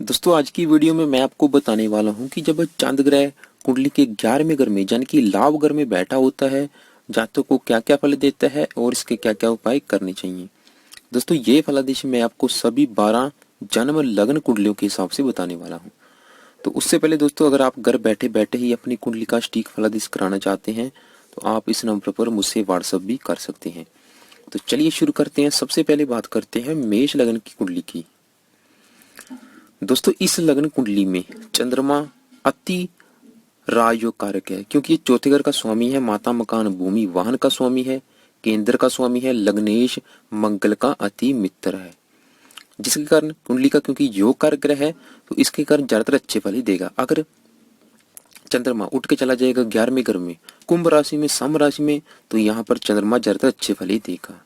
दोस्तों आज की वीडियो में मैं आपको बताने वाला हूं कि जब चांद ग्रह कुंडली के 11वें घर में यानी कि लाभ घर में बैठा होता है जातक को क्या क्या फल देता है और इसके क्या क्या उपाय करने चाहिए। दोस्तों ये फलादेश मैं आपको सभी 12 जन्म लग्न कुंडलियों के हिसाब से बताने वाला हूँ। तो उससे पहले दोस्तों अगर आप घर बैठे बैठे ही अपनी कुंडली का सटीक फलादेश कराना चाहते हैं तो आप इस नंबर पर मुझसे व्हाट्सअप भी कर सकते हैं। तो चलिए शुरू करते हैं। सबसे पहले बात करते हैं मेष लग्न की कुंडली की। दोस्तों इस लग्न कुंडली में चंद्रमा अति राजयोग कारक है क्योंकि ये चौथे घर का स्वामी है, माता मकान भूमि वाहन का स्वामी है, केंद्र का स्वामी है, लग्नेश मंगल का अति मित्र है, जिसके कारण कुंडली का क्योंकि योग कारक ग्रह है तो इसके कारण ज्यादातर अच्छे फल ही देगा। अगर चंद्रमा उठ के चला जाएगा 11वें घर में कुंभ राशि में सम राशि में तो यहाँ पर चंद्रमा ज्यादातर अच्छे फल ही देगा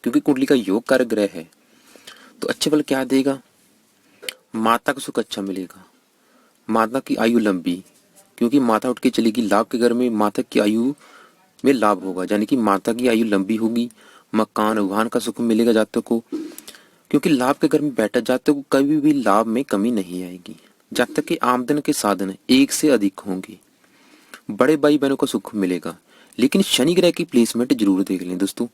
क्योंकि कुंडली का योग कारक ग्रह है। तो अच्छे फल क्या देगा? माता का सुख अच्छा मिलेगा, माता की आयु लंबी क्योंकि माता उठ के चलेगी लाभ के घर में, माता की आयु में लाभ होगा यानी कि माता की आयु लंबी होगी। मकान वाहन का सुख मिलेगा जातक को क्योंकि लाभ के घर में बैठा जातक को कभी भी लाभ में कमी नहीं आएगी। जातक के आमदन के साधन एक से अधिक होंगे, बड़े भाई बहनों का सुख मिलेगा। लेकिन शनि ग्रह की प्लेसमेंट जरूर देख लें दोस्तों।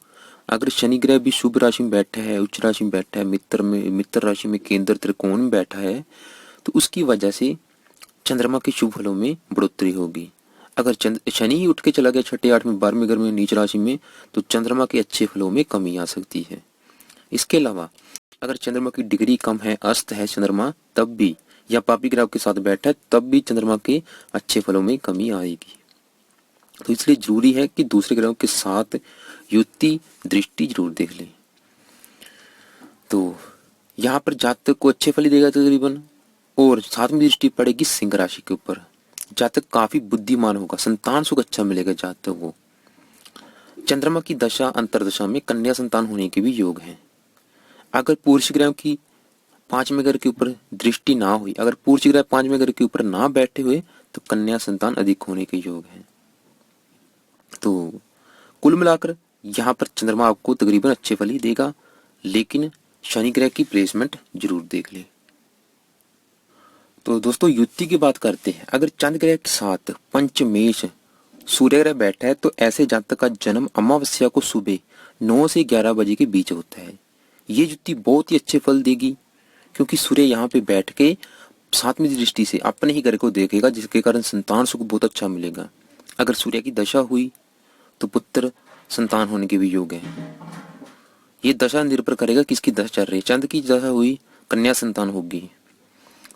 अगर शनि ग्रह भी शुभ राशि में बैठा है, उच्च राशि में बैठा है, मित्र राशि में केंद्र त्रिकोण में बैठा है तो उसकी वजह से चंद्रमा के शुभ फलों में बढ़ोतरी होगी। अगर शनि ही उठ के चला गया छठे 8वें 12वें घर में नीच राशि में तो चंद्रमा के अच्छे फलों में कमी आ सकती है। इसके अलावा अगर चंद्रमा की डिग्री कम है, अस्त है चंद्रमा तब भी, या पापी ग्रह के साथ बैठा है तब भी चंद्रमा के अच्छे फलों में कमी आएगी। तो इसलिए जरूरी है कि दूसरे ग्रहों के साथ युति दृष्टि जरूर देख लें। तो यहाँ पर जातक को अच्छे फल ही देगा तकरीबन, और साथ में दृष्टि पड़ेगी सिंह राशि के ऊपर। जातक काफी बुद्धिमान होगा, संतान सुख अच्छा मिलेगा जातक को। चंद्रमा की दशा अंतरदशा में कन्या संतान होने के भी योग हैं। अगर पुरुष ग्रह की 5वें घर के ऊपर दृष्टि ना हुई, अगर पुरुष ग्रह 5वें घर के ऊपर ना बैठे हुए तो कन्या संतान अधिक होने के योग हैं। तो कुल मिलाकर यहाँ पर चंद्रमा आपको तकरीबन अच्छे फल ही देगा, लेकिन शनि ग्रह की प्लेसमेंट जरूर देख ले। तो दोस्तों युति की बात करते हैं। अगर चंद्र ग्रह के साथ पंचमेश सूर्य ग्रह बैठा है तो ऐसे जातक का जन्म अमावस्या को सुबह 9 से 11 बजे के बीच होता है। ये युति बहुत ही अच्छे फल देगी क्योंकि सूर्य यहाँ पे बैठ के सातवीं दृष्टि से अपने ही घर को देखेगा, जिसके कारण संतान सुख बहुत अच्छा मिलेगा। अगर सूर्य की दशा हुई तो पुत्र संतान होने के भी योग है। ये दशा निर्भर करेगा किसकी दशा चल रही है। चंद्र की दशा हुई कन्या संतान होगी।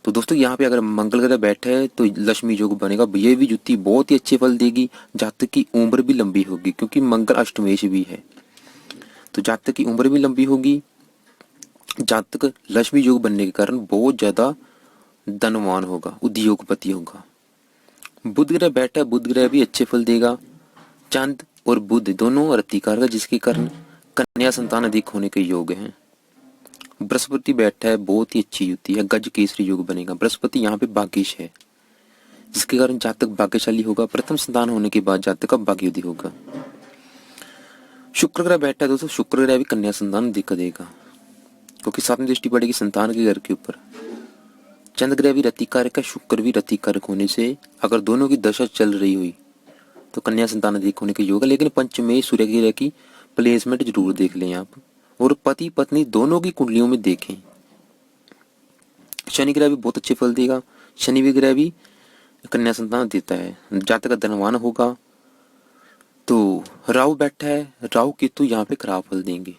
तो दोस्तों यहाँ पे अगर मंगल ग्रह बैठा है तो लक्ष्मी योग बनेगा। ये भी युति बहुत ही अच्छे फल देगी। जातक की उम्र भी लंबी होगी क्योंकि मंगल अष्टमेश भी है, तो जातक की उम्र भी लंबी होगी। जातक लक्ष्मी योग बनने के कारण बहुत ज्यादा धनवान होगा, उद्योगपति होगा। बुध ग्रह बैठा है, बुध ग्रह भी अच्छे फल देगा। चंद और बुध दोनों रतिकार का, जिसके कारण कन्या संतान अधिक होने के योग हैं। बृहस्पति बैठा है, बहुत ही अच्छी युति है, गज केसरी योग बनेगा। बृहस्पति यहाँ पे भाग्यश है, जिसके कारण जातक भाग्यशाली होगा। प्रथम संतान होने के बाद जातक का भाग्योदय होगा। शुक्र ग्रह बैठा है दोस्तों, शुक्र ग्रह भी कन्या संतान दिक्कत देगा क्योंकि सातवीं दृष्टि पड़ेगी संतान के घर के ऊपर। चंद्र ग्रह भी रतिकारक है, शुक्र भी रतिकारक होने से अगर दोनों की दशा चल रही हुई तो कन्या संतान अधिक होने के योग है। लेकिन पंचमेश सूर्य ग्रह की प्लेसमेंट जरूर देख लें आप, और पति पत्नी दोनों की कुंडलियों में देखें। शनि ग्रह भी बहुत अच्छे फल देगा। शनि ग्रह भी कन्या संतान देता है, जातक का धनवान होगा। तो राहु बैठा है, राहु केतु यहाँ पे खराब फल देंगे।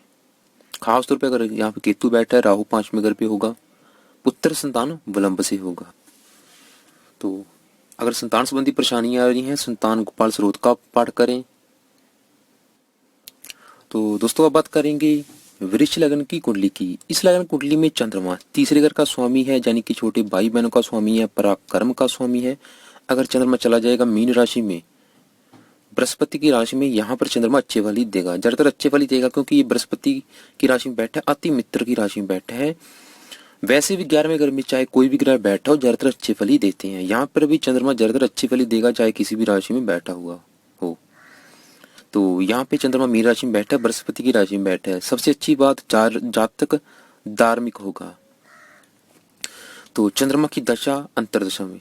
खासतौर पे अगर यहाँ पे केतु बैठा है, राहु 5वें घर पे होगा, पुत्र संतान विलंब से होगा। तो अगर संतान संबंधी परेशानियां आ रही हैं, संतान गोपाल स्रोत का पाठ करें। तो दोस्तों अब बात करेंगे वृश्चिक लग्न की कुंडली की। इस लग्न कुंडली में चंद्रमा तीसरे घर का स्वामी है, यानी कि छोटे भाई बहनों का स्वामी है, पराक्रम का स्वामी है। अगर चंद्रमा चला जाएगा मीन राशि में, बृहस्पति की राशि में, यहाँ पर चंद्रमा अच्छे फल ही देगा, ज्यादातर अच्छे फल ही देगा क्योंकि ये बृहस्पति की राशि में बैठा है, अति मित्र की राशि में बैठा है। वैसे भी 11वें घर में चाहे कोई भी ग्रह बैठा हो ज्यादातर अच्छे फल ही देते हैं। यहाँ पर भी चंद्रमा ज्यादातर अच्छे फल ही देगा चाहे किसी भी राशि में बैठा हुआ हो। तो यहाँ पे चंद्रमा मीन राशि में बैठा है, बृहस्पति की राशि में बैठा है। सबसे अच्छी बात जातक धार्मिक होगा। तो चंद्रमा की दशा अंतर्दशा में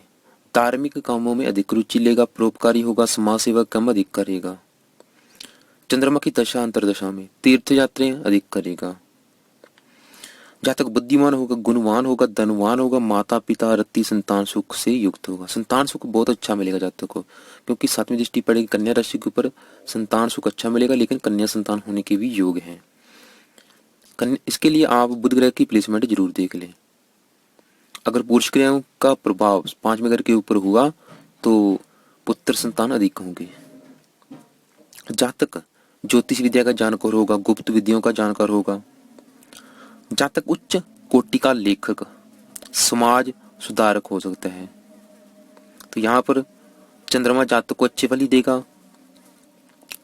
धार्मिक कामों में अधिक रुचि लेगा, परोपकारी होगा, समाज सेवा कम अधिक करेगा। चंद्रमा की दशा अंतर्दशा में तीर्थ यात्राएं अधिक करेगा। जातक बुद्धिमान होगा, गुणवान होगा, धनवान होगा, माता पिता रति संतान सुख से युक्त होगा। संतान सुख बहुत अच्छा मिलेगा जातक को, क्योंकि सातवीं दृष्टि पड़ेगी कन्या राशि के ऊपर। संतान सुख अच्छा मिलेगा, लेकिन कन्या संतान होने के भी योग हैं। इसके लिए आप बुध ग्रह की प्लेसमेंट जरूर देख लें। अगर पुरुष ग्रहों का प्रभाव 5वें घर के ऊपर हुआ तो पुत्र संतान अधिक होंगे। जातक ज्योतिष विद्या का जानकार होगा, गुप्त विद्याओं का जानकार होगा। जातक उच्च कोटि का लेखक, समाज सुधारक हो सकता है। तो यहाँ पर चंद्रमा जातक को अच्छे फल ही देगा।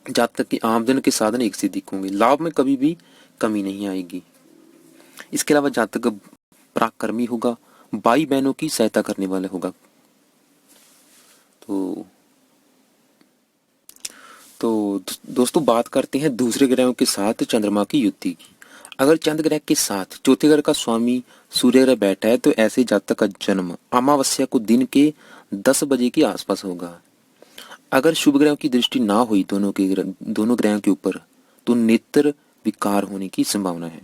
जातक की आमदन के साधन एक से अधिक होंगे, लाभ में कभी भी कमी नहीं आएगी। इसके अलावा जातक पराक्रमी होगा, भाई बहनों की सहायता करने वाला होगा। तो दोस्तों बात करते हैं दूसरे ग्रहों के साथ चंद्रमा की युति की। अगर चंद्र ग्रह के साथ चौथे घर का स्वामी सूर्य ग्रह बैठा है तो ऐसे जातक का जन्म अमावस्या को दिन के 10 बजे के आसपास होगा। अगर शुभ ग्रहों की दृष्टि ना हुई दोनों ग्रहों के ऊपर तो नेत्र विकार होने की संभावना है।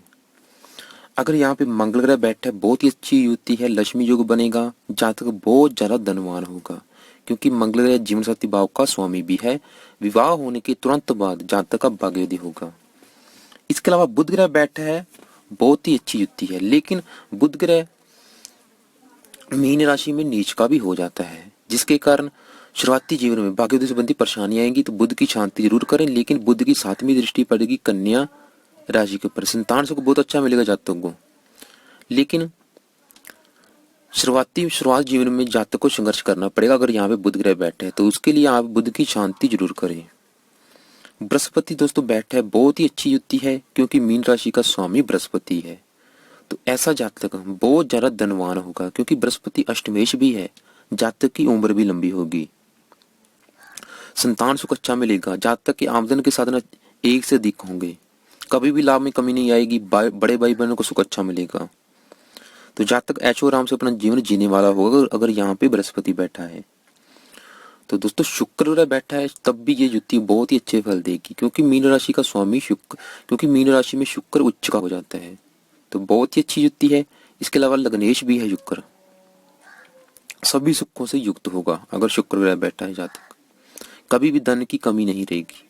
अगर यहाँ पे मंगल ग्रह बैठा है, बहुत ही अच्छी युति है, लक्ष्मी योग बनेगा, जातक बहुत ज्यादा धनवान होगा, क्योंकि मंगल ग्रह जीवन साथी भाव का स्वामी भी है। विवाह होने के तुरंत बाद जातक का भाग्योदय होगा। इसके अलावा बुध ग्रह बैठा है, बहुत ही अच्छी युति है, लेकिन बुध ग्रह मीन राशि में नीच का भी हो जाता है, जिसके कारण शुरुआती जीवन में भाग्योदय संबंधी परेशानी आएंगी। तो बुध की शांति जरूर करें, लेकिन बुध की 7वीं दृष्टि पड़ेगी कन्या राशि के ऊपर। संतान सुख बहुत अच्छा मिलेगा जातक को, लेकिन शुरुआत जीवन में जातक को संघर्ष करना पड़ेगा। अगर यहाँ पे बुध ग्रह बैठे हैं तो उसके लिए आप बुध की शांति जरूर करें। बृहस्पति दोस्तों बैठा है, बहुत ही अच्छी युति है, क्योंकि मीन राशि का स्वामी बृहस्पति है। तो ऐसा जातक बहुत ज्यादा धनवान होगा, क्योंकि बृहस्पति अष्टमेश भी है, जातक की उम्र भी लंबी होगी। संतान सुख अच्छा मिलेगा, जातक की आमदन के साधन एक से अधिक होंगे, कभी भी लाभ में कमी नहीं आएगी। बड़े भाई बहनों को सुख अच्छा मिलेगा। तो जातक ऐशो आराम से अपना जीवन जीने वाला होगा अगर यहाँ पे बृहस्पति बैठा है। तो दोस्तों शुक्र ग्रह बैठा है, तब भी ये युति बहुत ही अच्छे फल देगी, क्योंकि मीन राशि का स्वामी शुक्र, क्योंकि मीन राशि में शुक्र उच्च का हो जाता है, तो बहुत ही अच्छी युति है। इसके अलावा लग्नेश भी है शुक्र, सभी सुखों से युक्त होगा। अगर शुक्र ग्रह बैठा है जातक, कभी भी धन की कमी नहीं रहेगी।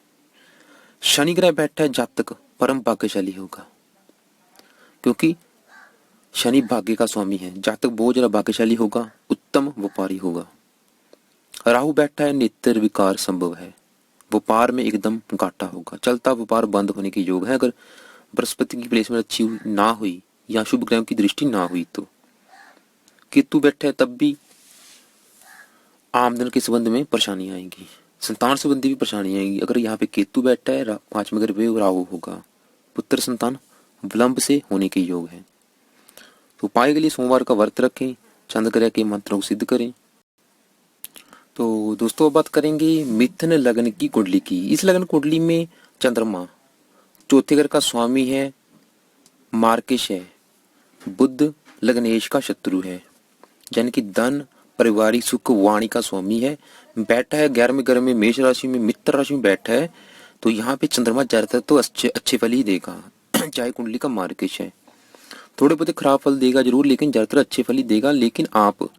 शनि ग्रह बैठा है, जातक परम भाग्यशाली होगा, क्योंकि शनि भाग्य का स्वामी है, जातक बहुत ज्यादा भाग्यशाली होगा, उत्तम व्यापारी होगा। राहु बैठा है, नेत्र विकार संभव है, व्यापार में एकदम घाटा होगा, चलता व्यापार बंद होने के योग है अगर बृहस्पति की प्लेसमेंट अच्छी ना हुई या शुभ ग्रहों की दृष्टि ना हुई तो। केतु बैठा है, तब भी आमदन के संबंध में परेशानी आएगी, संतान संबंधी भी परेशानी आएगी। अगर यहाँ पे केतु बैठा है, 5वें घर पे राहु होगा, पुत्र संतान विलंब से होने के योग है। तो उपाय के लिए सोमवार का व्रत रखें, चंद्र ग्रह के मंत्रों को सिद्ध करें। तो दोस्तों अब बात करेंगे मिथुन लग्न की कुंडली की। इस लग्न कुंडली में चंद्रमा चौथे घर का स्वामी है, मार्केश है, बुध लग्नेश का शत्रु है, यानी कि धन पारिवारिक सुख वाणी का स्वामी है, बैठा है 11वें घर में मेष राशि में, मित्र राशि में बैठा है। तो यहाँ पे चंद्रमा ज्यादातर तो अच्छे फल ही देगा चाहे कुंडली का मार्केश है, थोड़े बहुत खराब फल देगा जरूर, लेकिन ज्यादातर अच्छे फल ही देगा। लेकिन आप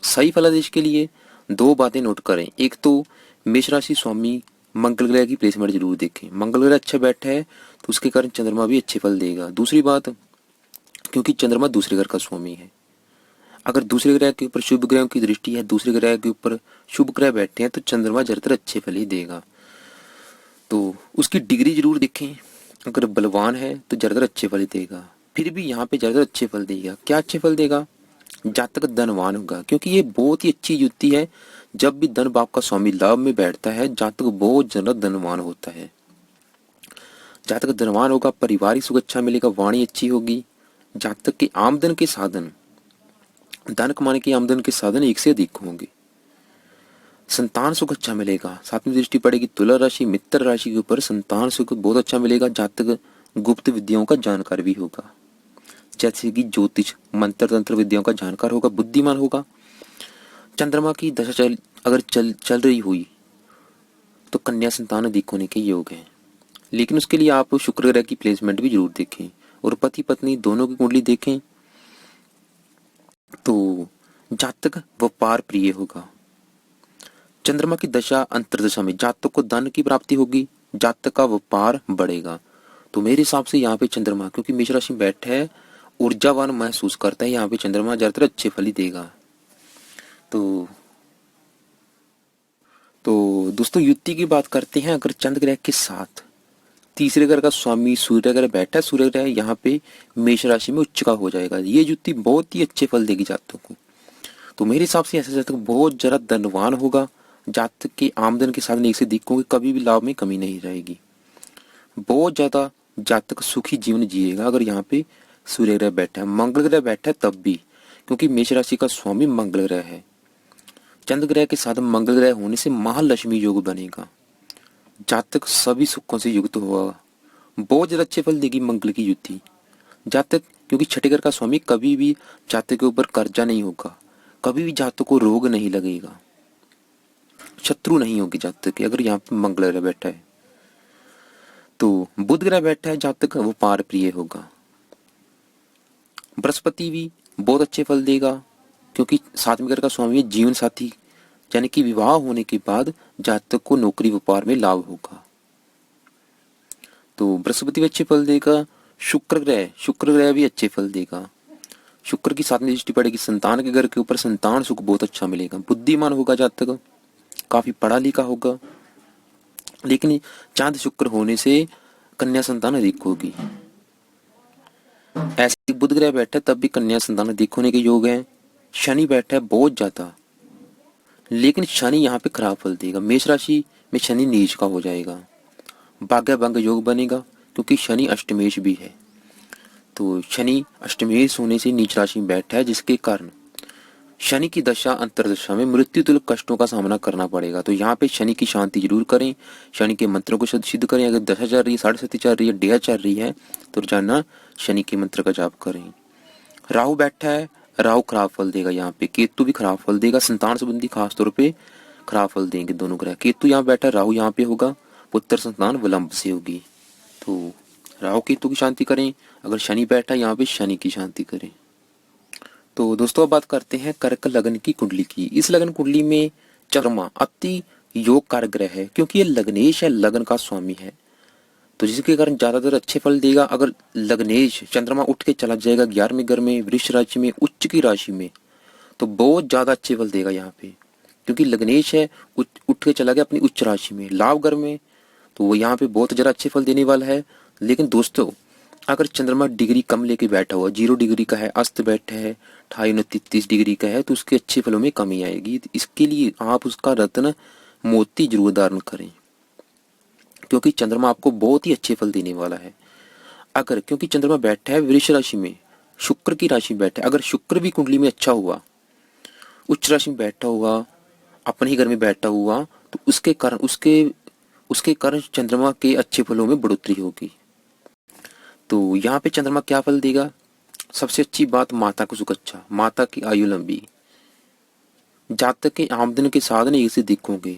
सही फलादेश के लिए 2 बातें नोट करें। एक तो मेष राशि स्वामी मंगल ग्रह की प्लेसमेंट जरूर देखें, मंगल ग्रह अच्छा बैठा है तो उसके कारण चंद्रमा भी अच्छे फल देगा। दूसरी बात, क्योंकि चंद्रमा दूसरे घर का स्वामी है, अगर दूसरे ग्रह के ऊपर शुभ ग्रहों की दृष्टि है, दूसरे ग्रह के ऊपर शुभ ग्रह बैठे हैं तो चंद्रमा ज्यादातर अच्छे फल ही देगा। तो उसकी डिग्री जरूर देखें, अगर बलवान है तो ज्यादातर अच्छे फल ही देगा। फिर भी यहाँ पे ज्यादातर अच्छे फल देगा। क्या अच्छे फल देगा? जातक धनवान होगा, क्योंकि ये बहुत ही अच्छी युति है। जब भी धन बाप का स्वामी लाभ में बैठता है, जातक बहुत ज्यादा धनवान होता है। जातक धनवान होगा, पारिवारिक सुख अच्छा मिलेगा, वाणी अच्छी होगी, जातक के आमदन के साधन, धन कमाने की आमदन के साधन एक से अधिक होंगे, संतान सुख अच्छा मिलेगा। 7वीं दृष्टि पड़ेगी तुला राशि मित्र राशि के ऊपर, संतान सुख बहुत अच्छा मिलेगा। जातक गुप्त विद्याओं का जानकार भी होगा। जैसे कि ज्योतिष, मंत्र तंत्र विद्याओं का जानकार होगा, बुद्धिमान होगा। चंद्रमा की दशा अगर चल रही हुई तो कन्या संतान अधिक होने के योग हैं। लेकिन उसके लिए आप शुक्र ग्रह की प्लेसमेंट भी जरूर देखें और पति पत्नी दोनों की कुंडली देखें। तो जातक व्यापार प्रिय होगा। चंद्रमा की दशा अंतर्दशा में जातक को धन की प्राप्ति होगी, जातक का व्यापार बढ़ेगा। तो मेरे हिसाब से यहाँ पे चंद्रमा, क्योंकि मेष राशि में बैठा है, ऊर्जावान महसूस करता है, यहाँ पे चंद्रमा ज्यादातर अच्छे फल ही देगा। तो दोस्तों युति की बात करते हैं। अगर चंद्र ग्रह के साथ तीसरे घर का स्वामी सूर्य ग्रह बैठा है, सूर्य ग्रह यहाँ पे मेष राशि में उच्च का हो जाएगा। ये युति बहुत ही अच्छे फल देगी जातक को। तो मेरे हिसाब से ऐसा जातक बहुत जरा धनवान होगा। जातक की आमदन के साथ नेक से दिखोगे, कभी भी लाभ में कमी नहीं रहेगी। बहुत ज्यादा जातक सुखी जीवन जिएगा अगर यहाँ पे सूर्य ग्रह बैठा है। मंगल ग्रह बैठा है तब भी, क्योंकि मेष राशि का स्वामी मंगल ग्रह है। चंद्र ग्रह के साथ मंगल ग्रह होने से महालक्ष्मी योग बनेगा। जातक सभी सुखों से युक्त होगा। बहुत ज्यादा अच्छे फल देगी मंगल की युति। जातक, क्योंकि छठे घर का स्वामी, कभी भी जातक के ऊपर कर्जा नहीं होगा, कभी भी जातक को रोग नहीं लगेगा, शत्रु नहीं होगी जातक के अगर यहाँ पे मंगल ग्रह बैठा है। तो बुध ग्रह बैठा है, जातक वो पार प्रिय होगा। बृहस्पति भी बहुत अच्छे फल देगा, क्योंकि सातवें घर का स्वामी जीवन साथी, यानी कि विवाह होने के बाद जातक को नौकरी व्यापार में लाभ होगा। तो बृहस्पति भी अच्छे फल देगा। शुक्र ग्रह भी अच्छे फल देगा। शुक्र की सातवीं दृष्टि पड़ेगी संतान के घर के ऊपर, संतान सुख बहुत अच्छा मिलेगा। बुद्धिमान होगा जातक, काफी पढ़ा लिखा होगा। लेकिन चांद शुक्र होने से कन्या संतान अधिक होगी। ऐसे बुध ग्रह बैठा तब भी कन्या संतान अधिक होने के योग हैं। शनि बैठा है बहुत ज्यादा, लेकिन शनि यहाँ पे खराब फल देगा। मेष राशि में शनि नीच का हो जाएगा। भाग्य भंग योग बनेगा, क्योंकि शनि अष्टमेश भी है। तो शनि अष्टमेश होने से नीच राशि में बैठा है, जिसके कारण शनि की दशा अंतर्दशा में मृत्यु तुल्य कष्टों का सामना करना पड़ेगा। तो यहाँ पे शनि की शांति जरूर करें, शनि के मंत्रों को सिद्ध करें। अगर दशा चल रही है, साढ़े सती चल रही है, डेया चल रही है, तो रोजाना शनि के मंत्र का जाप करें। राहु बैठा है, राहु खराब फल देगा यहाँ पे। केतु भी खराब फल देगा, संतान संबंधी खास तौर पे खराब फल देंगे दोनों ग्रह। केतु यहाँ बैठा है, राहु यहाँ पे होगा, पुत्र संतान विलंब से होगी। तो राहु केतु की शांति करें। अगर शनि बैठा है यहाँ पे, शनि की शांति करें। तो दोस्तों अब बात करते हैं कर्क लग्न की कुंडली की। इस लग्न कुंडली में चंद्रमा अति योग कारक ग्रह है, क्योंकि ये लग्नेश है, लग्न का स्वामी है, तो जिसके कारण ज्यादातर अच्छे फल देगा। अगर लग्नेश चंद्रमा उठ के चला जाएगा 11वें घर में, वृष राशि में, उच्च की राशि में, तो बहुत ज्यादा अच्छे फल देगा यहाँ पे, क्योंकि लग्नेश है, उठ के चला गया अपनी उच्च राशि में, लाभ घर में, तो वो यहाँ पे बहुत ज्यादा अच्छे फल देने वाला है। लेकिन दोस्तों अगर चंद्रमा डिग्री कम लेके बैठा हुआ, 0 डिग्री का है, अस्त बैठा है, 28-29 डिग्री का है, तो उसके अच्छे फलों में कमी आएगी। इसके लिए आप उसका रत्न मोती जरूर धारण करें, क्योंकि चंद्रमा आपको बहुत ही अच्छे फल देने वाला है। अगर, क्योंकि चंद्रमा बैठा है वृष राशि में, शुक्र की राशि में बैठा है, अगर शुक्र भी कुंडली में अच्छा हुआ, उच्च राशि में बैठा हुआ, अपने ही घर में बैठा हुआ, तो उसके कारण चंद्रमा के अच्छे फलों में बढ़ोतरी होगी। तो यहाँ पे चंद्रमा क्या फल देगा? सबसे अच्छी बात, माता को सुख अच्छा, माता की आयु लंबी, जातक के आमदन के साधन एक से अधिक होंगे।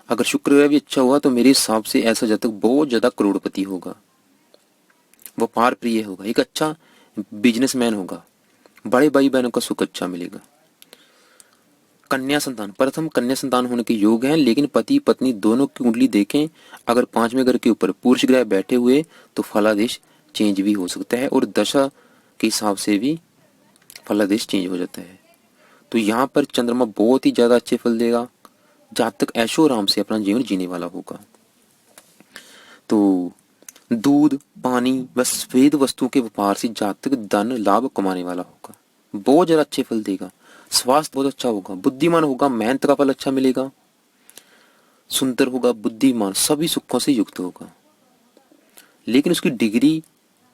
अगर शुक्र ग्रह भी अच्छा हुआ तो मेरे हिसाब से ऐसा जातक बहुत ज्यादा करोड़पति होगा, व्यापार प्रिय होगा, एक अच्छा बिजनेसमैन होगा, बड़े भाई बहनों का सुख अच्छा मिलेगा। कन्या संतान, प्रथम कन्या संतान होने के योग हैं, लेकिन पति पत्नी दोनों की कुंडली देखें। अगर 5वें घर के ऊपर पुरुष ग्रह बैठे हुए तो फलादेश चेंज भी हो सकता है, और दशा के हिसाब से भी फलादेश चेंज हो जाता है। तो यहाँ पर चंद्रमा बहुत ही ज्यादा अच्छे फल देगा, जातक ऐशो आराम से अपना जीवन जीने वाला होगा। तो दूध, पानी व सफेद वस्तुओं के व्यापार से जातक धन लाभ कमाने वाला होगा, बहुत ज्यादा अच्छे फल देगा। स्वास्थ्य बहुत अच्छा होगा, बुद्धिमान होगा, मेहनत का फल अच्छा मिलेगा, सुंदर होगा, बुद्धिमान, सभी सुखों से युक्त होगा। लेकिन उसकी डिग्री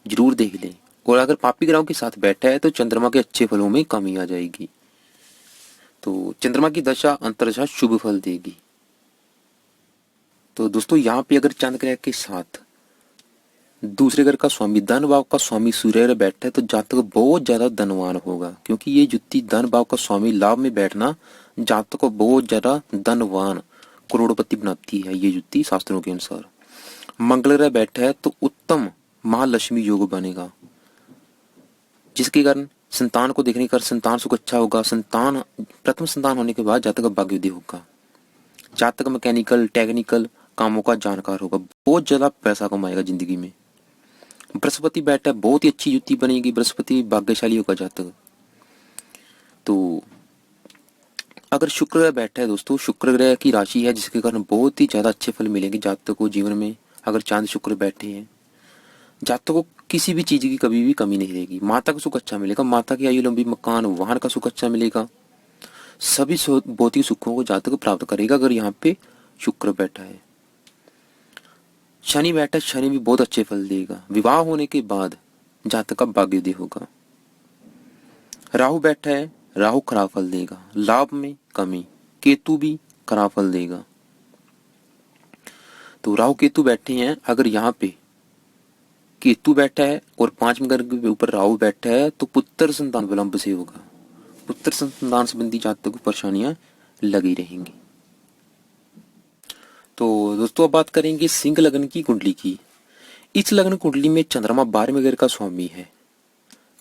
जरूर देख लें, और अगर पापी ग्रहों के साथ बैठा है तो चंद्रमा के अच्छे फलों में कमी आ जाएगी। तो चंद्रमा की दशा अंतर्दशा शुभ फल देगी। तो दोस्तों यहाँ पे अगर चंद्र ग्रह के साथ दूसरे घर का स्वामी धन भाव का स्वामी सूर्य ग्रह बैठा है तो जातक बहुत ज्यादा धनवान होगा, क्योंकि ये जुत्ती धन भाव का स्वामी लाभ में बैठना जातक को बहुत ज्यादा धनवान करोड़पति बनाती है ये जुत्ती शास्त्रों के अनुसार। मंगल ग्रह बैठा है तो उत्तम महालक्ष्मी योग बनेगा, जिसके कारण संतान को देखने का संतान सुख अच्छा होगा। संतान प्रथम संतान होने के बाद जातक का भाग्योदय होगा। जातक मैकेनिकल टेक्निकल कामों का जानकार होगा, बहुत ज्यादा पैसा कमाएगा जिंदगी में। बृहस्पति बैठा है, बहुत ही अच्छी युति बनेगी, बृहस्पति भाग्यशाली होगा जातक। तो अगर शुक्र ग्रह बैठा है दोस्तों, शुक्र ग्रह की राशि है जिसके कारण बहुत ही ज्यादा अच्छे फल मिलेंगे जातक को जीवन में। अगर चांद शुक्र बैठे हैं, जातक को किसी भी चीज की कभी भी कमी नहीं रहेगी। माता का सुख अच्छा मिलेगा, माता की आयु लंबी, मकान वाहन का सुख अच्छा मिलेगा, सभी भौतिक सुखों को जातक प्राप्त करेगा अगर यहाँ पे शुक्र बैठा है। शनि बैठा है, शनि भी बहुत अच्छे फल देगा। विवाह होने के बाद जातक का भाग्योदय होगा। राहु बैठा है, राहु खराब फल देगा, लाभ में कमी। केतु भी खराब फल देगा। तो राहु केतु बैठे हैं, अगर यहाँ पे केतु बैठा है और 5वें घर के ऊपर राहु बैठा है तो पुत्र संतान विलंब से होगा। पुत्र संतान संबंधी जातक को परेशानियां लगी रहेंगी। तो दोस्तों अब बात करेंगे सिंह लग्न की कुंडली की। इस लग्न कुंडली में चंद्रमा 12वें घर का स्वामी है,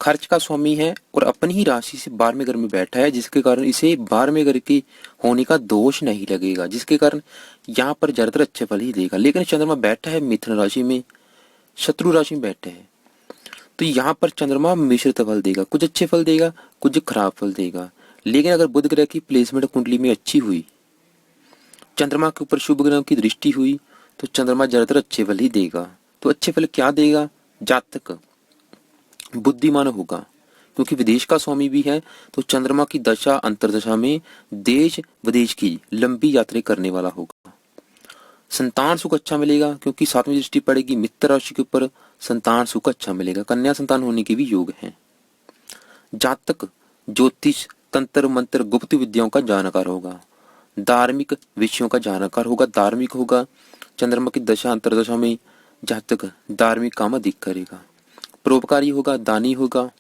खर्च का स्वामी है और अपनी ही राशि से 12वें घर में बैठा है, जिसके कारण इसे 12वें घर के होने का दोष नहीं लगेगा, जिसके कारण यहाँ पर ज्यादातर अच्छे फल ही देगा। लेकिन चंद्रमा बैठा है मिथुन राशि में, शत्रु राशि में बैठे हैं, तो यहाँ पर चंद्रमा मिश्रित फल देगा, कुछ अच्छे फल देगा कुछ खराब फल देगा। लेकिन अगर बुध ग्रह की प्लेसमेंट कुंडली में अच्छी हुई, चंद्रमा के ऊपर शुभ ग्रह की दृष्टि हुई, तो चंद्रमा ज्यादातर अच्छे फल ही देगा। तो अच्छे फल क्या देगा? जातक बुद्धिमान होगा, क्योंकि विदेश का स्वामी भी है, तो चंद्रमा की दशा अंतरदशा में देश विदेश की लंबी यात्रा करने वाला होगा। संतान सुख अच्छा मिलेगा, क्योंकि 7वीं दृष्टि पड़ेगी मित्र राशि के ऊपर, संतान सुख अच्छा मिलेगा, कन्या संतान होने के भी योग हैं। जातक ज्योतिष तंत्र मंत्र गुप्त विद्याओं का जानकार होगा, धार्मिक विषयों का जानकार होगा, धार्मिक होगा। चंद्रमा की दशा अंतरदशा में जातक धार्मिक काम अधिक करेगा, परोपकारी होगा, दानी होगा,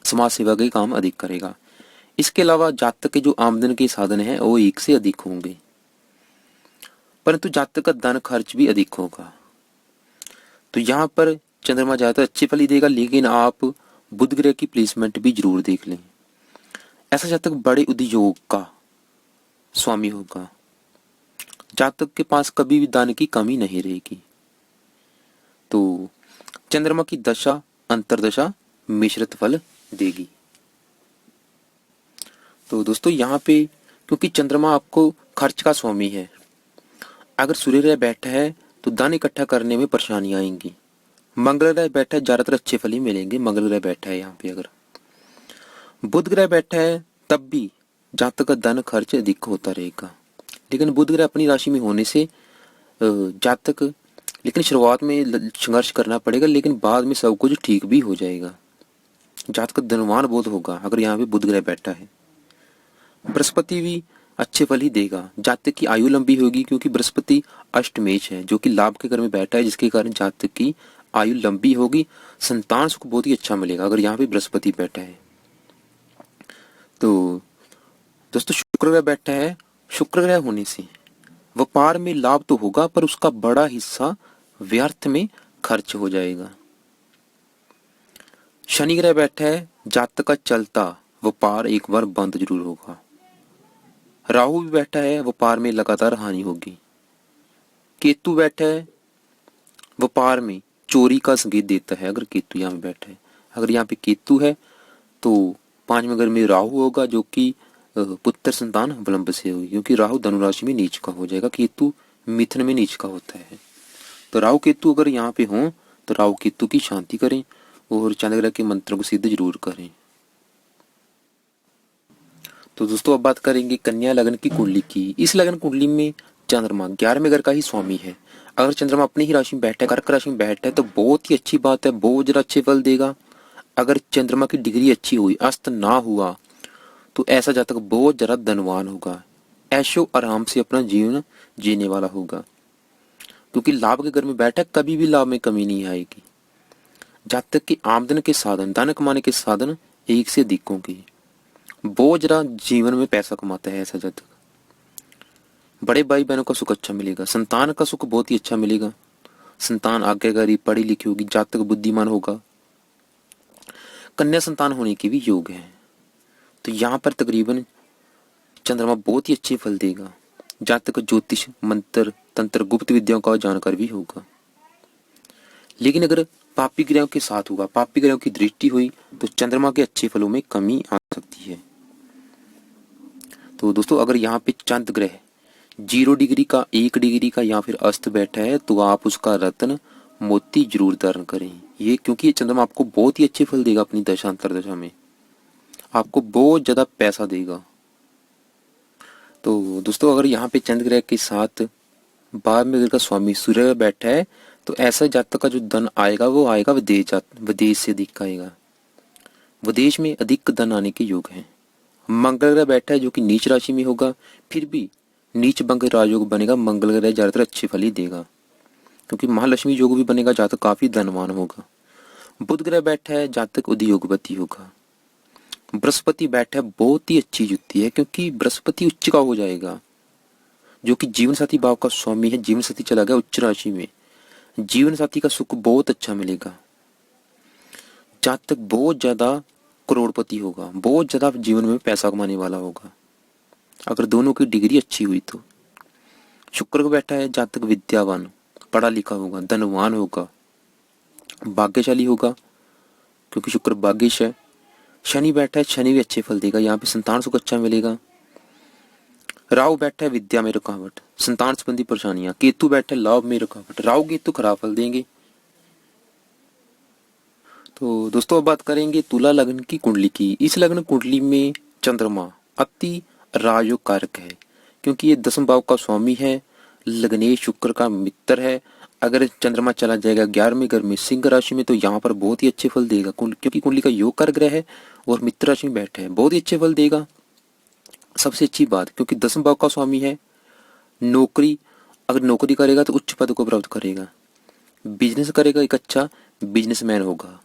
समाज सेवा के काम अधिक करेगा। इसके अलावा जातक के जो आमदन के साधन हैं वो एक से अधिक होंगे, परंतु जातक का धन खर्च भी अधिक होगा। तो यहाँ पर चंद्रमा ज्यादातर अच्छे फल ही देगा, लेकिन आप बुध ग्रह की प्लेसमेंट भी जरूर देख लें। ऐसा जातक बड़े उद्योग का स्वामी होगा, जातक के पास कभी भी दान की कमी नहीं रहेगी। तो चंद्रमा की दशा अंतरदशा मिश्रित फल देगी। तो दोस्तों यहाँ पे क्योंकि चंद्रमा आपको खर्च का स्वामी है, अगर सूर्य ग्रह बैठा है तो धन इकट्ठा करने में परेशानी आएंगी। मंगल ग्रह बैठा है, ज्यादातर अच्छे फल ही मिलेंगे। मंगल ग्रह बैठा है यहाँ पे, अगर बुध ग्रह बैठा है तब भी जातक का धन खर्च अधिक होता रहेगा। लेकिन बुध ग्रह अपनी राशि में होने से जातक, लेकिन शुरुआत में संघर्ष करना पड़ेगा, लेकिन बाद में सब कुछ ठीक भी हो जाएगा। जातक धनवान बहुत होगा अगर यहाँ पे बुध ग्रह बैठा है। बृहस्पति भी अच्छे फल ही देगा, जातक की आयु लंबी होगी, क्योंकि बृहस्पति अष्टमेश है जो कि लाभ के घर में बैठा है, जिसके कारण जातक की आयु लंबी होगी। संतान सुख बहुत ही अच्छा मिलेगा अगर यहाँ पे बृहस्पति बैठा है। तो दोस्तों शुक्र ग्रह बैठा है, शुक्र ग्रह होने से व्यापार में लाभ तो होगा, पर उसका बड़ा हिस्सा व्यर्थ में खर्च हो जाएगा। शनि ग्रह बैठा है, जातक का चलता व्यापार एक बार बंद जरूर होगा। राहु भी बैठा है, व्यापार में लगातार हानि होगी। केतु बैठा है, व्यापार में चोरी का संकेत देता है अगर केतु यहाँ पे बैठा है। अगर यहाँ पे केतु है तो 5वें घर में राहु होगा, जो कि पुत्र संतान विलंब से होगी, क्योंकि राहु धनु राशि में नीच का हो जाएगा, केतु मिथुन में नीच का होता है। तो राहु केतु अगर यहाँ पे हो तो राहु केतु की शांति करें और चंद्र ग्रह के मंत्र को सिद्ध जरूर करें। तो दोस्तों अब बात करेंगे कन्या लग्न की कुंडली की। इस लग्न कुंडली में चंद्रमा 11वें घर का ही स्वामी है। अगर चंद्रमा अपनी ही राशि में बैठा है, कर्क राशि में बैठा है, तो बहुत ही अच्छी बात है, बहुत ज्यादा अच्छे फल देगा। अगर चंद्रमा की डिग्री अच्छी हुई, अस्त ना हुआ, तो ऐसा जातक बहुत ज्यादा धनवान होगा, ऐशो आराम से अपना जीवन जीने वाला होगा। क्योंकि लाभ के घर में बैठा है, कभी भी लाभ में कमी नहीं आएगी। जातक की आमदन के साधन, धन कमाने के साधन एक से अधिक होंगे। बहुत जरा जीवन में पैसा कमाता है ऐसा जातक। बड़े भाई बहनों का सुख अच्छा मिलेगा, संतान का सुख बहुत ही अच्छा मिलेगा। संतान आज्ञाकारी, पढ़ी लिखी होगी, जातक बुद्धिमान होगा। कन्या संतान होने के भी योग है। तो यहाँ पर तकरीबन चंद्रमा बहुत ही अच्छे फल देगा। जातक ज्योतिष, मंत्र, तंत्र, गुप्त विद्याओं का जानकार भी होगा। लेकिन अगर पापी ग्रहों के साथ होगा, पापी ग्रहों की दृष्टि हुई, तो चंद्रमा के अच्छे फलों में कमी आ सकती है। तो दोस्तों अगर यहाँ पे चंद्र ग्रह 0 डिग्री का, 1 डिग्री का या फिर अस्त बैठा है, तो आप उसका रत्न मोती जरूर धारण करें। ये क्योंकि ये चंद्रमा आपको बहुत ही अच्छे फल देगा अपनी दशांतर दशा में, आपको बहुत ज्यादा पैसा देगा। तो दोस्तों अगर यहाँ पे चंद्र ग्रह के साथ 12 में का स्वामी सूर्य बैठा है, तो ऐसा जातक का जो धन आएगा वो आएगा विदेश से अधिक आएगा। विदेश में अधिक धन आने के योग हैं। मंगल ग्रह बैठा है जो कि नीच राशि में होगा, फिर भी नीच भंग राजयोग बनेगा। मंगल ग्रह ज्यादातर अच्छे फल ही देगा, क्योंकि महालक्ष्मी योग भी बनेगा, जातक काफी धनवान होगा। बुध ग्रह बैठा है, जातक उद्योगपति होगा। बृहस्पति बैठा है, बहुत ही अच्छी युक्ति है, क्योंकि बृहस्पति उच्च का हो जाएगा, जो कि जीवन साथी भाव का स्वामी है। जीवन साथी चला गया उच्च राशि में, जीवन साथी का सुख बहुत अच्छा मिलेगा। जातक बहुत ज्यादा करोड़पति होगा, बहुत ज्यादा जीवन में पैसा कमाने वाला होगा, अगर दोनों की डिग्री अच्छी हुई तो। शुक्र को बैठा है, जातक विद्यावान, पढ़ा लिखा होगा, धनवान होगा, भाग्यशाली होगा, क्योंकि शुक्र भाग्यश है। शनि बैठा है, शनि भी अच्छे फल देगा, यहाँ पे संतान सुख अच्छा मिलेगा। राहु बैठा है, विद्या में रुकावट, संतान संबंधी परेशानियां। केतु बैठा है, लाभ में रुकावट। राहु केतु खराब फल देंगे। तो दोस्तों अब बात करेंगे तुला लग्न की कुंडली की। इस लग्न कुंडली में चंद्रमा अति राजयोग कारक है, क्योंकि ये 10वें भाव का स्वामी है, लग्नेश शुक्र का मित्र है। अगर चंद्रमा चला जाएगा 11वें घर में सिंह राशि में, तो यहाँ पर बहुत ही अच्छे फल देगा, क्योंकि कुंडली का योग कारक ग्रह है और मित्र राशि में बैठा है, बहुत ही अच्छे फल देगा। सबसे अच्छी बात, क्योंकि 10वें भाव का स्वामी है। नौकरी, अगर नौकरी करेगा तो उच्च पद को प्राप्त करेगा। बिजनेस करेगा, एक अच्छा बिजनेसमैन होगा,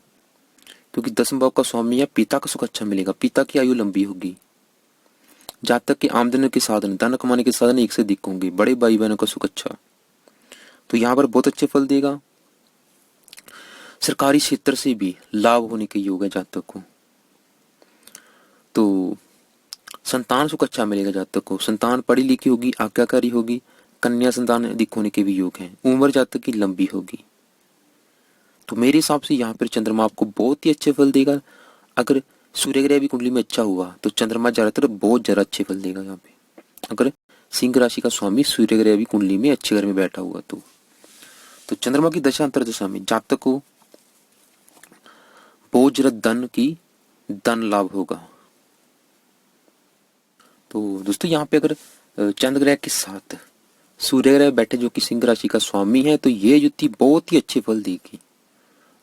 क्योंकि 10वें भाव का स्वामी है। पिता का सुख अच्छा मिलेगा, पिता की आयु लंबी होगी। जातक के आमदनी के साधन, धन कमाने के साधन एक से अधिक होंगे। बड़े भाई बहनों का सुख अच्छा, तो यहाँ पर बहुत अच्छे फल देगा। सरकारी क्षेत्र से भी लाभ होने के योग है जातक को। तो संतान सुख अच्छा मिलेगा जातक को, संतान पढ़ी लिखी होगी, आज्ञाकारी होगी। कन्या संतान अधिक होने के भी योग हैं। उम्र जातक की लंबी होगी। तो मेरे हिसाब से यहाँ पर चंद्रमा आपको बहुत ही अच्छे फल देगा। अगर सूर्य ग्रह भी कुंडली में अच्छा हुआ तो चंद्रमा ज्यादातर बहुत ज्यादा अच्छे फल देगा यहाँ पे। अगर सिंह राशि का स्वामी सूर्य ग्रह भी कुंडली में अच्छे घर में बैठा हुआ तो चंद्रमा की दशा अंतर दशा में जातक को बहुत ज्यादा धन लाभ होगा। तो दोस्तों यहाँ पे अगर चंद्र ग्रह के साथ सूर्य ग्रह बैठे जो कि सिंह राशि का स्वामी है, तो ये युति बहुत ही अच्छे फल देगी,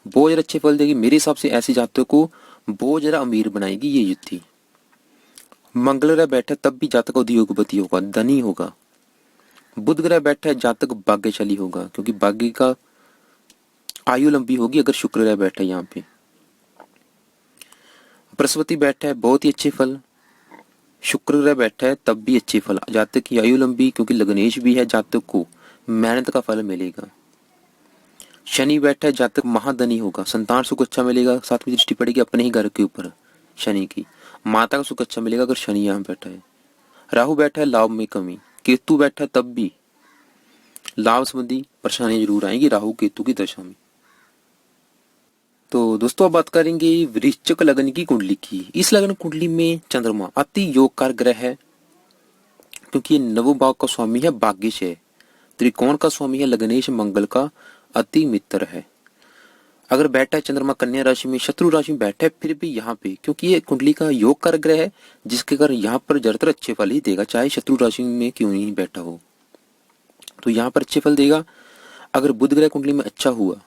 बहुत ज्यादा अच्छे फल देगी। मेरे हिसाब से ऐसे जातकों को बहुत ज्यादा अमीर बनाएगी ये युति। मंगल ग्रह बैठा तब भी जातक उद्योगपति होगा, धनी होगा। बुध ग्रह बैठा है, जातक भाग्यशाली होगा, क्योंकि भाग्य का आयु लंबी होगी अगर शुक्र ग्रह बैठा है यहाँ पे। बृहस्पति बैठा है, बहुत ही अच्छे फल। शुक्र ग्रह बैठा है तब भी अच्छे फल। जातक की आयु लंबी, क्योंकि लग्नेश भी है, जातक को मेहनत का फल मिलेगा। शनि बैठा है, जातक महाधनी होगा, संतान सुख अच्छा मिलेगा। साथ में दृष्टि पड़ेगी अपने ही घर के ऊपर शनि की, माता का सुख अच्छा मिलेगा अगर शनि यहाँ बैठा है। राहु बैठा है, लाभ में कमी। केतु बैठा है तब भी लाभ संबंधी परेशानी जरूर आएगी राहु केतु की दशा में। तो दोस्तों अब बात करेंगे वृश्चिक लग्न की कुंडली की। इस लग्न कुंडली में चंद्रमा अति योगकार ग्रह है, क्योंकि ये नवम भाव का स्वामी है, भाग्यश है। त्रिकोण का स्वामी है, लग्नेश मंगल का अति मित्र है। अगर बैठा है चंद्रमा कन्या राशि में, शत्रु राशि में बैठा है, फिर भी यहाँ पे क्योंकि ये कुंडली का योग कारक ग्रह है, जिसके कारण यहाँ पर ज्यादातर अच्छे फल ही देगा, चाहे शत्रु राशि में क्यों नहीं बैठा हो, तो यहाँ पर अच्छे फल देगा। अगर बुध ग्रह कुंडली में अच्छा हुआ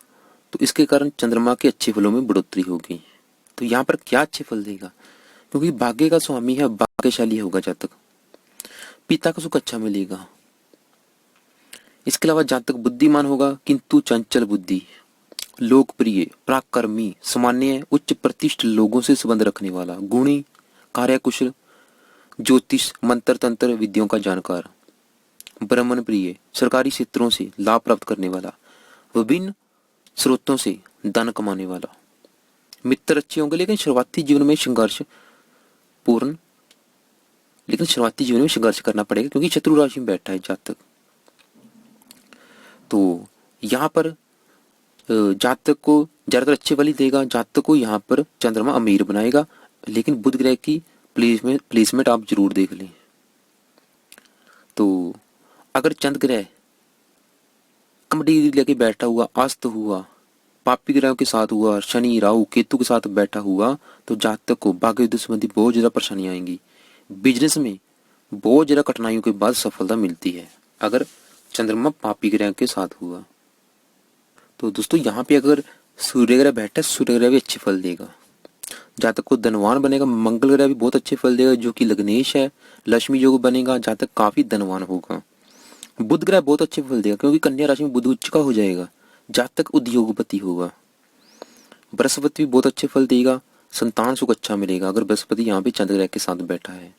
तो इसके कारण चंद्रमा के अच्छे फलों में बढ़ोतरी होगी। तो यहाँ पर क्या अच्छे फल देगा, क्योंकि भाग्य का स्वामी है, भाग्यशाली होगा जातक। पिता का सुख अच्छा मिलेगा। इसके अलावा जातक बुद्धिमान होगा किंतु चंचल बुद्धि, लोकप्रिय, पराक्रमी, सामान्य उच्च प्रतिष्ठित लोगों से संबंध रखने वाला, गुणी, कार्यकुशल, ज्योतिष मंत्र तंत्र विद्यों का जानकार, ब्राह्मण प्रिय, सरकारी क्षेत्रों से लाभ प्राप्त करने वाला, विभिन्न स्रोतों से धन कमाने वाला। मित्र अच्छे होंगे लेकिन शुरुआती जीवन में संघर्ष पूर्ण, लेकिन शुरुआती जीवन में संघर्ष करना पड़ेगा क्योंकि शत्रु राशि में बैठा है जातक। तो यहाँ पर जातक को ज्यादातर अच्छे फल ही देगा। जातक को यहाँ पर चंद्रमा अमीर बनाएगा, लेकिन बुध ग्रह की प्लेसमेंट आप जरूर देख लें। तो अगर चंद्र ग्रह कम डिग्री लेके बैठा हुआ, अस्त हुआ, पापी ग्रहों के साथ हुआ, शनि राहु केतु के साथ बैठा हुआ, तो जातक को भाग्य युद्ध संबंधी बहुत ज्यादा परेशानियां आएंगी। बिजनेस में बहुत ज्यादा कठिनाइयों के बाद सफलता मिलती है अगर चंद्रमा पापी ग्रह के साथ हुआ। तो दोस्तों यहाँ पे अगर सूर्य ग्रह बैठा है, सूर्य ग्रह भी अच्छे फल देगा, जातक को धनवान बनेगा। मंगल ग्रह भी बहुत अच्छे फल देगा जो कि लग्नेश है, लक्ष्मी योग बनेगा, जातक काफी धनवान होगा। बुध ग्रह बहुत अच्छे फल देगा क्योंकि कन्या राशि में बुध उच्च का हो जाएगा, जातक उद्योगपति होगा। बृहस्पति भी बहुत अच्छे फल देगा, संतान सुख अच्छा मिलेगा अगर बृहस्पति यहाँ पे चंद्र ग्रह के साथ बैठा है।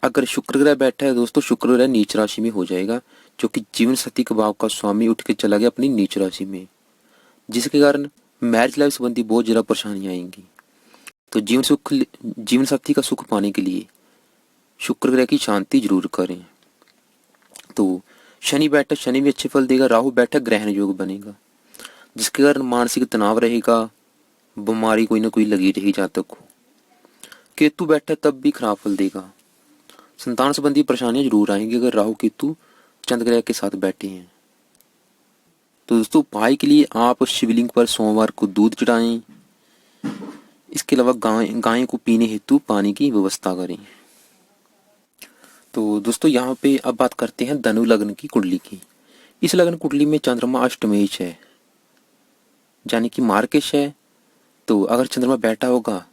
अगर शुक्र ग्रह बैठा है दोस्तों, शुक्र ग्रह नीच राशि में हो जाएगा, जो कि जीवन साथी के भाव का स्वामी उठ के चला गया अपनी नीच राशि में, जिसके कारण मैरिज लाइफ संबंधी बहुत ज्यादा परेशानियां आएंगी। तो जीवन साथी का सुख पाने के लिए शुक्र ग्रह की शांति जरूर करें। तो शनि बैठा, शनि भी अच्छे फल देगा। राहु बैठा, ग्रहण योग बनेगा, जिसके कारण मानसिक तनाव रहेगा, बीमारी कोई ना कोई लगी रहेगी जातक को। केतु बैठा तब भी खराब फल देगा, संतान संबंधी परेशानियां जरूर आएंगी अगर राहु केतु चंद्र ग्रह के साथ बैठे हैं। तो दोस्तों उपाय के लिए आप शिवलिंग पर सोमवार को दूध चढ़ाएं। इसके अलावा गाय को पीने हेतु पानी की व्यवस्था करें। तो दोस्तों यहाँ पे अब बात करते हैं धनु लग्न की कुंडली की। इस लग्न कुंडली में चंद्रमा अष्टमेश है, यानी कि मार्केश है। तो अगर चंद्रमा बैठा होगा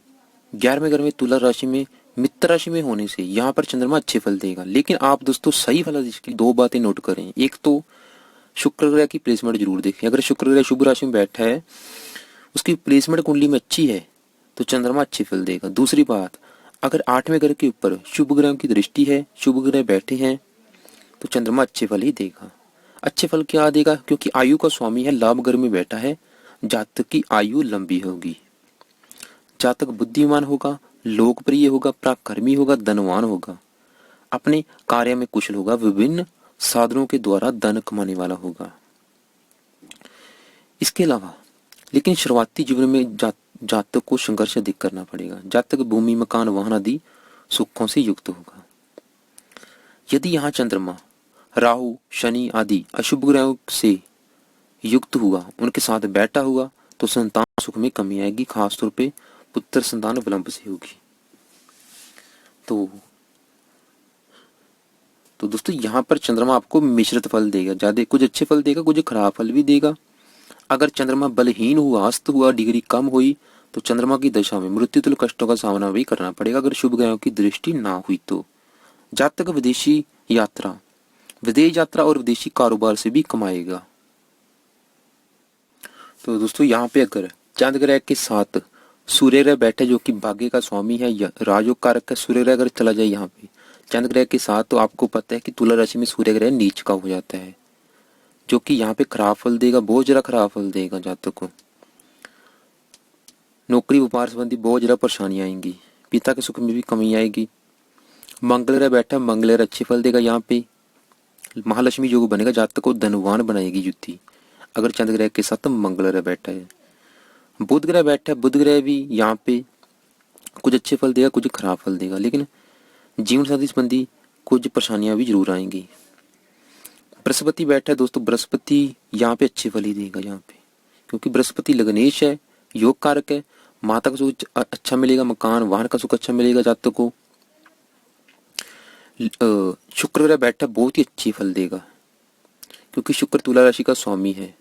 11वें घर में तुला राशि में, मित्र राशि में होने से यहाँ पर चंद्रमा अच्छे फल देगा। लेकिन आप दोस्तों सही फल इसकी दो बातें नोट करें। एक तो शुक्र ग्रह की प्लेसमेंट जरूर देखें। अगर शुक्र ग्रह शुभ राशि में बैठा है, उसकी प्लेसमेंट कुंडली में अच्छी है, तो चंद्रमा अच्छे फल देगा। दूसरी बात, अगर 8वें घर के ऊपर शुभ ग्रह की दृष्टि है, शुभ ग्रह बैठे हैं, तो चंद्रमा अच्छे फल ही देगा। अच्छे फल क्या देगा? क्योंकि आयु का स्वामी है, लाभ घर में बैठा है, जातक की आयु लंबी होगी, जातक बुद्धिमान होगा, लोकप्रिय होगा, पराक्रमी होगा, धनवान होगा, अपने कार्य में कुशल होगा, विभिन्न साधनों के द्वारा धन कमाने वाला होगा। इसके अलावा लेकिन शुरुआती जीवन में जातक को संघर्ष अधिक करना पड़ेगा। जातक भूमि, मकान, वाहन आदि सुखों से युक्त होगा। यदि यहाँ चंद्रमा राहु, शनि आदि अशुभ ग्रहों से युक्त हुआ, उनके साथ बैठा हुआ, तो संतान सुख में कमी आएगी, खासतौर पे पुत्र संतान विलंब से होगी। तो दोस्तों यहाँ पर चंद्रमा आपको मिश्रित फल देगा, ज्यादा कुछ अच्छे फल देगा, कुछ खराब फल भी देगा। अगर चंद्रमा बलहीन हुआ, अस्त हुआ, डिग्री कम हुई, तो चंद्रमा की दशा में मृत्यु तुल्य कष्टों का सामना भी करना पड़ेगा अगर शुभ ग्रहों की दृष्टि ना हुई तो। जातक विदेश यात्रा और विदेशी कारोबार से भी कमाएगा। तो दोस्तों यहाँ पे अगर चंद्र ग्रह के साथ सूर्य ग्रह बैठे, जो कि भाग्य का स्वामी है, राजयोग कारक है, सूर्य ग्रह अगर चला जाए यहाँ पे चंद्र ग्रह के साथ, तो आपको पता है कि तुला राशि में सूर्य ग्रह नीच का हो जाता है, जो कि यहाँ पे खराब फल देगा, बहुत ज्यादा खराब फल देगा जातक को। नौकरी व्यापार संबंधी बहुत ज्यादा परेशानी आएंगी, पिता के सुख में भी कमी आएगी। मंगल ग्रह बैठा, मंगल ग्रह अच्छे फल देगा, यहाँ पे महालक्ष्मी योग बनेगा, जातक को धनवान बनाएगी युति अगर चंद्र ग्रह के साथ मंगल ग्रह बैठा है। बुध ग्रह बैठा है, बुध ग्रह भी यहाँ पे कुछ अच्छे फल देगा, कुछ खराब फल देगा, लेकिन जीवन साथी संबंधी कुछ परेशानियां भी जरूर आएंगी। बृहस्पति बैठा है दोस्तों, बृहस्पति यहाँ पे अच्छे फल ही देगा यहाँ पे, क्योंकि बृहस्पति लग्नेश है, योग कारक है, माता का सुख अच्छा मिलेगा, मकान वाहन का सुख अच्छा मिलेगा जातक को। शुक्र ग्रह बैठा बहुत ही अच्छी फल देगा, क्योंकि शुक्र तुला राशि का स्वामी है,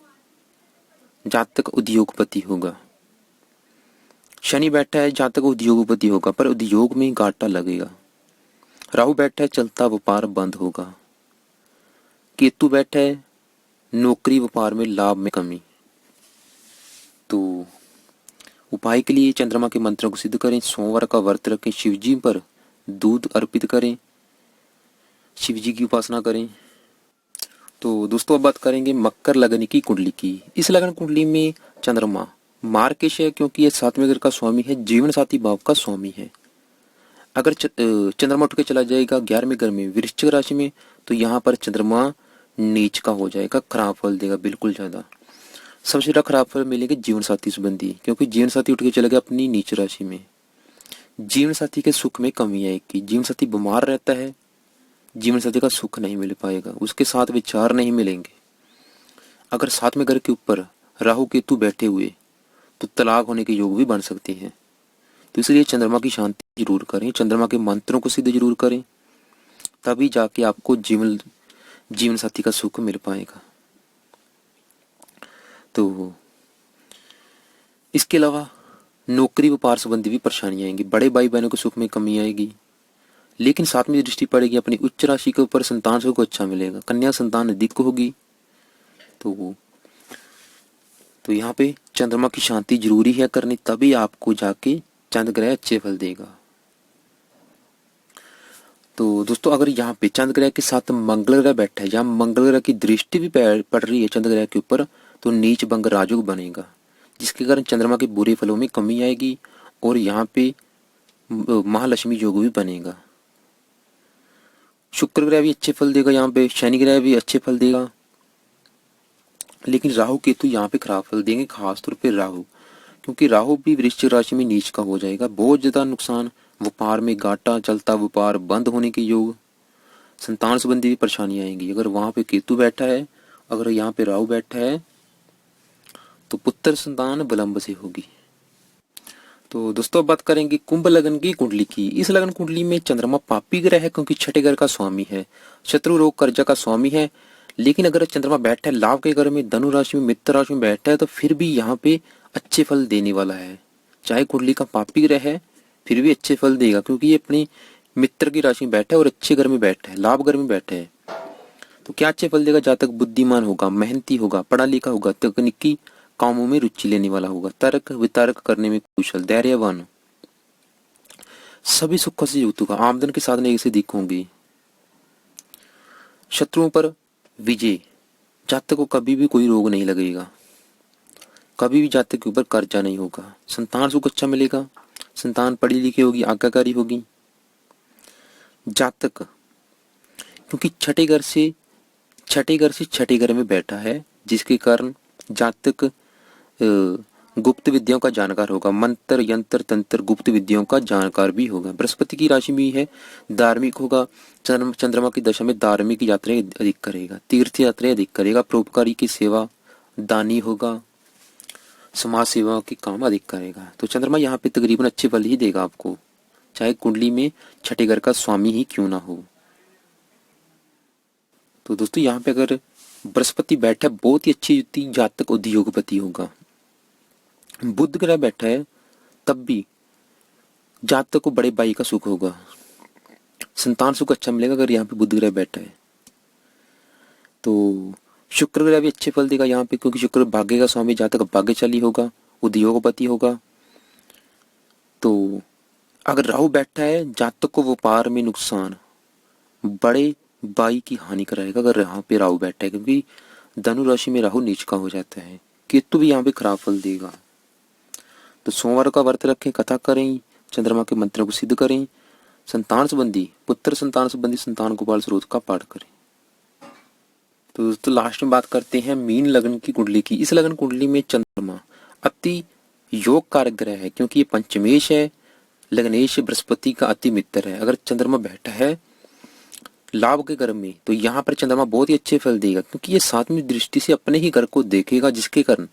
जातक उद्योगपति होगा। शनि बैठा है, जातक उद्योगपति होगा, पर उद्योग में घाटा लगेगा। राहु बैठा है, चलता व्यापार बंद होगा। केतु बैठा है, नौकरी व्यापार में लाभ में कमी। तो उपाय के लिए चंद्रमा के मंत्रों को सिद्ध करें, सोमवार का व्रत रखें, शिव जी पर दूध अर्पित करें, शिव जी की उपासना करें। तो दोस्तों अब बात करेंगे मकर लगन की कुंडली की। इस लगन कुंडली में चंद्रमा मार्केश है, क्योंकि यह 7वें घर का स्वामी है, जीवन साथी भाव का स्वामी है। अगर चंद्रमा उठ के चला जाएगा 11वें घर में वृश्चिक राशि में, तो यहाँ पर चंद्रमा नीच का हो जाएगा, खराब फल देगा बिल्कुल ज्यादा। सबसे ज्यादा खराब फल मिलेंगे जीवन साथी संबंधी, क्योंकि जीवन साथी उठ के चला गया अपनी नीच राशि में। जीवन साथी के सुख में कमी आएगी, जीवन साथी बीमार रहता है, जीवन साथी का सुख नहीं मिल पाएगा, उसके साथ विचार नहीं मिलेंगे। अगर 7वें घर के ऊपर राहु केतु बैठे हुए तो तलाक होने के योग भी बन सकते हैं। तो इसलिए चंद्रमा की शांति जरूर करें, चंद्रमा के मंत्रों को सिद्ध जरूर करें, तभी जाके आपको जीवन साथी का सुख मिल पाएगा। तो इसके अलावा नौकरी व्यापार संबंधी भी परेशानी आएंगी, बड़े भाई बहनों के सुख में कमी आएगी। लेकिन 7वीं दृष्टि पड़ेगी अपनी उच्च राशि के ऊपर, संतान सुख अच्छा मिलेगा, कन्या संतान अधिक होगी। तो यहाँ पे चंद्रमा की शांति जरूरी है करनी, तभी आपको जाके चंद्र ग्रह अच्छे फल देगा। तो दोस्तों अगर यहाँ पे चंद्र ग्रह के साथ मंगल ग्रह बैठा है, या मंगल ग्रह की दृष्टि भी पड़ रही है चंद्र ग्रह के ऊपर, तो नीच भंग राजयोग बनेगा, जिसके कारण चंद्रमा के बुरे फलों में कमी आएगी, और यहाँ पे महालक्ष्मी योग भी बनेगा। शुक्र ग्रह भी अच्छे फल देगा, यहाँ पे शनि ग्रह भी अच्छे फल देगा, लेकिन राहु केतु यहाँ पे खराब फल देंगे, खासतौर पे राहु, क्योंकि राहु भी वृश्चिक राशि में नीच का हो जाएगा। बहुत ज्यादा नुकसान, व्यापार में घाटा, चलता व्यापार बंद होने के योग, संतान संबंधी भी परेशानी आएंगी। अगर वहां पे केतु बैठा है, अगर यहाँ पे राहु बैठा है, तो पुत्र संतान विलंब से होगी। तो दोस्तों बात करेंगे कुंभ लगन की कुंडली की। इस लगन कुंडली में चंद्रमा पापी ग्रह है, क्योंकि 6ठे घर का स्वामी है, शत्रु रोग कर्जा का स्वामी है। लेकिन अगर चंद्रमा बैठा है लाभ के घर में, धनु राशि में, मित्र राशि में बैठा है, तो फिर भी यहाँ पे अच्छे फल देने वाला है। चाहे कुंडली का पापी ग्रह है, फिर भी अच्छे फल देगा, क्योंकि ये अपनी मित्र की राशि में बैठा है और अच्छे घर में बैठा है, लाभ घर में बैठा है। तो क्या अच्छे फल देगा? जातक बुद्धिमान होगा, मेहनती होगा, पढ़ा लिखा होगा, तकनीकी कामों में रुचि लेने वाला होगा, तर्क वितर्क करने में कुशल, धैर्यवान, सभी सुखों से युक्त होगा, आमदन के साधन एक से अधिक होंगे। शत्रुओं पर विजय, जातक को कभी भी कोई रोग नहीं लगेगा, कभी भी जातक के ऊपर कर्जा नहीं होगा, संतान सुख अच्छा मिलेगा, संतान पढ़ी लिखी होगी, आज्ञाकारी होगी। जातक क्योंकि छठे घर से छठे घर में बैठा है, जिसके कारण जातक गुप्त विद्याओं का जानकार होगा, मंत्र यंत्र तंत्र गुप्त विद्याओं का जानकार भी होगा। बृहस्पति की राशि में है, धार्मिक होगा, चंद्रमा की दशा में धार्मिक यात्राएं अधिक करेगा, तीर्थ यात्राएं अधिक करेगा, परोपकारी की सेवा, दानी होगा, समाज सेवा के काम अधिक करेगा। तो चंद्रमा यहाँ पे तकरीबन अच्छे फल ही देगा आपको, चाहे कुंडली में छठे घर का स्वामी ही क्यों ना हो। तो दोस्तों यहाँ पे अगर बृहस्पति बैठा है, बहुत ही अच्छी युति, जातक उद्योगपति होगा। बुध ग्रह बैठा है, तब भी जातक को बड़े भाई का सुख होगा, संतान सुख अच्छा मिलेगा अगर यहाँ पे बुध ग्रह बैठा है। तो शुक्र ग्रह भी अच्छे फल देगा यहाँ पे, क्योंकि शुक्र भाग्य का स्वामी, जातक भाग्यशाली होगा, उद्योगपति होगा। तो अगर राहु बैठा है, जातक को व्यापार में नुकसान, बड़े भाई की हानि कराएगा अगर यहाँ पे राहु बैठा है, क्योंकि धनु राशि में राहु नीच का हो जाता है। केतु भी यहाँ पे खराब फल देगा। तो सोमवार का व्रत रखें, कथा करें, चंद्रमा के मंत्रों को सिद्ध करें, संतान संबंधी पुत्र संतान संबंधी संतान गोपाल स्रोत का पाठ करें। तो दोस्तों लास्ट में बात करते हैं मीन लगन की कुंडली की। इस लगन कुंडली में चंद्रमा अति योग कारक ग्रह है, क्योंकि ये पंचमेश है, लग्नेश बृहस्पति का अति मित्र है। अगर चंद्रमा बैठा है लाभ के घर में, तो यहाँ पर चंद्रमा बहुत ही अच्छे फल देगा, क्योंकि ये 7वीं दृष्टि से अपने ही घर को देखेगा, जिसके कारण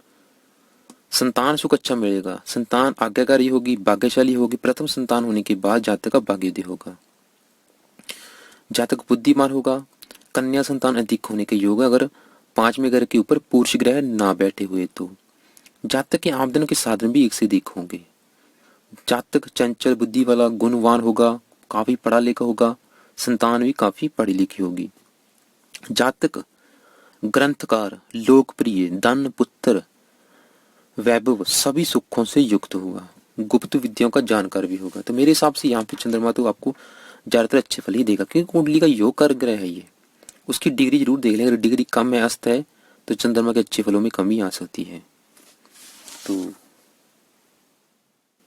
संतान सुख अच्छा मिलेगा, संतान आज्ञाकारी होगी, भाग्यशाली होगी, प्रथम संतान होने के बाद जातक का भाग्योदय होगा, जातक बुद्धिमान होगा, कन्या संतान अधिक होने के योग अगर 5वें घर के ऊपर पुरुष ग्रह ना बैठे हुए, तो जातक के आमदन के साधन भी एक से अधिक होंगे। जातक चंचल बुद्धि वाला, गुणवान होगा, काफी पढ़ा लिखा होगा, संतान भी काफी पढ़ी लिखी होगी। जातक ग्रंथकार, लोकप्रिय, धन, पुत्र, वैभव, सभी सुखों से युक्त होगा, गुप्त विद्याओं का जानकार भी होगा। तो मेरे हिसाब से यहाँ पे चंद्रमा तो आपको ज्यादातर अच्छे फल ही देगा, क्योंकि कुंडली का योग कर ग्रह है ये। उसकी डिग्री जरूर देख लें, अगर डिग्री कम है, अस्त है, तो चंद्रमा के अच्छे फलों में कमी आ सकती है।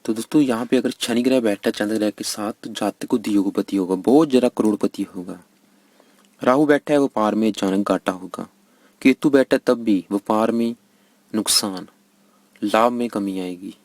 तो दोस्तों यहाँ पे अगर शनि ग्रह बैठा चंद्र ग्रह के साथ, तो जातक को उद्योगपति होगा, बहुत जरा करोड़पति होगा। राहु बैठा है, व्यापार में अचानक घाटा होगा। केतु बैठा तब भी व्यापार में नुकसान, लाभ में कमी आएगी।